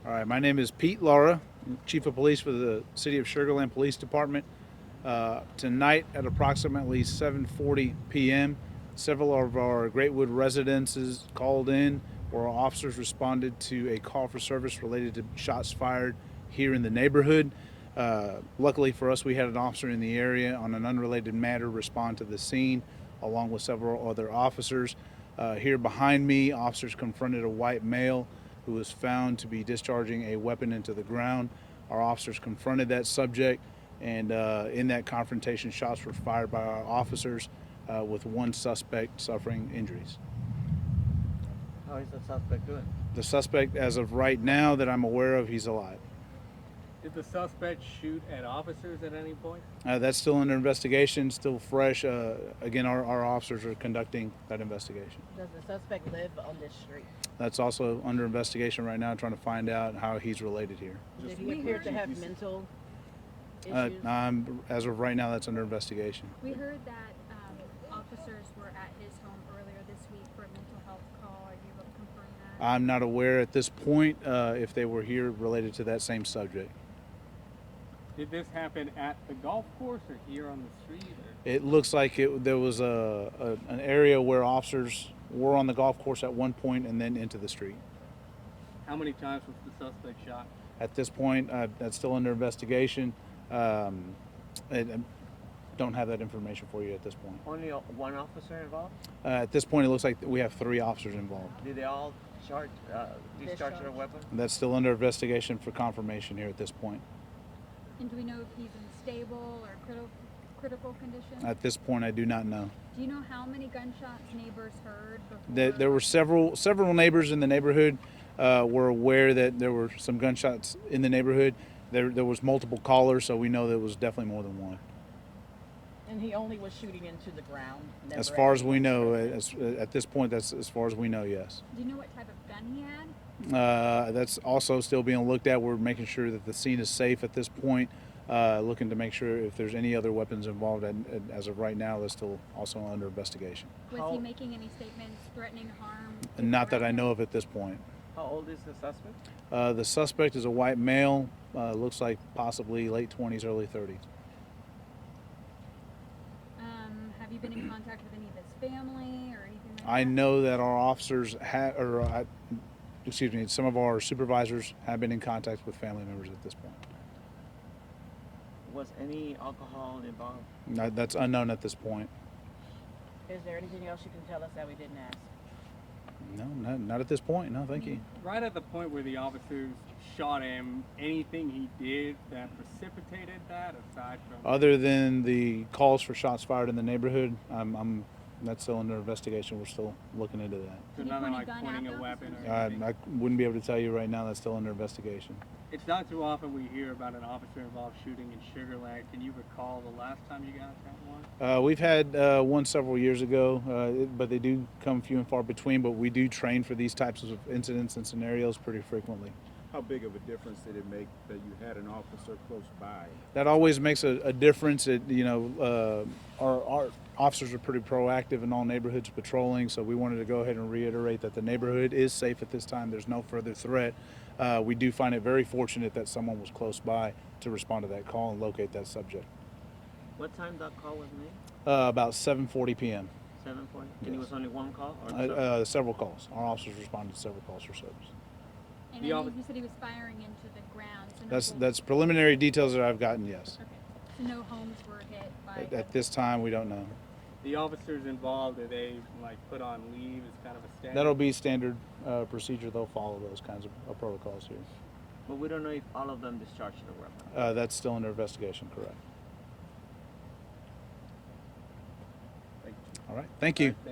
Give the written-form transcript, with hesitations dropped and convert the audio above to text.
All right, my name is Pete Lara, Chief of Police for the City of Sugar Land Police Department. Tonight at approximately 7:40 p.m., several of our Greatwood residences called in where our officers responded to a call for service related to shots fired here in the neighborhood. Luckily for us, we had an officer in the area on an unrelated matter respond to the scene along with several other officers. Here behind me, officers confronted a white male who was found to be discharging a weapon into the ground. Our officers confronted that subject, and in that confrontation, shots were fired by our officers with one suspect suffering injuries. How is the suspect doing? The suspect, as of right now that I'm aware of, he's alive. Did the suspect shoot at officers at any point? That's still under investigation, still fresh. Again, our officers are conducting that investigation. Does the suspect live on this street? That's also under investigation right now, trying to find out how he's related here. Did he appear to have mental issues? As of right now, that's under investigation. We heard that officers were at his home earlier this week for a mental health call. Are you able to confirm that? I'm not aware at this point if they were here related to that same subject. Did this happen at the golf course or here on the street? Or? It looks like there was an area where officers were on the golf course at one point and then into the street. How many times was the suspect shot? At this point, that's still under investigation. I don't have that information for you at this point. Only one officer involved? At this point, it looks like we have 3 officers involved. Did they all discharge their weapon? That's still under investigation for confirmation here at this point. And do we know if he's in stable or critical condition? At this point, I do not know. Do you know how many gunshots neighbors heard before? There were several neighbors in the neighborhood were aware that there were some gunshots in the neighborhood. There was multiple callers, so we know there was definitely more than one. And he only was shooting into the ground? As far as we know, at this point, that's as far as we know, yes. Do you know what type of gun he had? That's also still being looked at. We're making sure that the scene is safe at this point, looking to make sure if there's any other weapons involved. And as of right now, that's still also under investigation. Was he making any statements threatening harm? Not that I know of at this point. How old is the suspect? The suspect is a white male, looks like possibly late 20s, early 30s. Have you been in contact with any of his family or anything like that? I know that our officers some of our supervisors have been in contact with family members at this point. Was any alcohol involved? That's unknown at this point. Is there anything else you can tell us that we didn't ask? No, not at this point. No, thank you. Right at the point where the officers shot him, anything he did that precipitated that aside from... Other than the calls for shots fired in the neighborhood, that's still under investigation. We're still looking into that. So Did he nothing point a like gun pointing at a the weapon or I anything? wouldn't be able to tell you right now. That's still under investigation. It's not too often we hear about an officer-involved shooting in Sugar Land. Can you recall the last time you got that one? We've had one several years ago, but they do come few and far between. But we do train for these types of incidents and scenarios pretty frequently. How big of a difference did it make that you had an officer close by? That always makes a difference. Our officers are pretty proactive in all neighborhoods patrolling, so we wanted to go ahead and reiterate that the neighborhood is safe at this time. There's no further threat. We do find it very fortunate that someone was close by to respond to that call and locate that subject. What time that call was made? About 7:40 p.m. 7:40? And Yes. it was only one call? Or Several calls. Our officers responded to several calls for service. And I know you said he was firing into the ground. So That's preliminary details that I've gotten, yes. Okay. So no homes were hit by... At this time, we don't know. The officers involved, are they like put on leave as kind of a standard? That'll be standard procedure. They'll follow those kinds of protocols here. But we don't know if all of them discharged their weapon. That's still under investigation, correct. Thank you. All right, thank you. All right,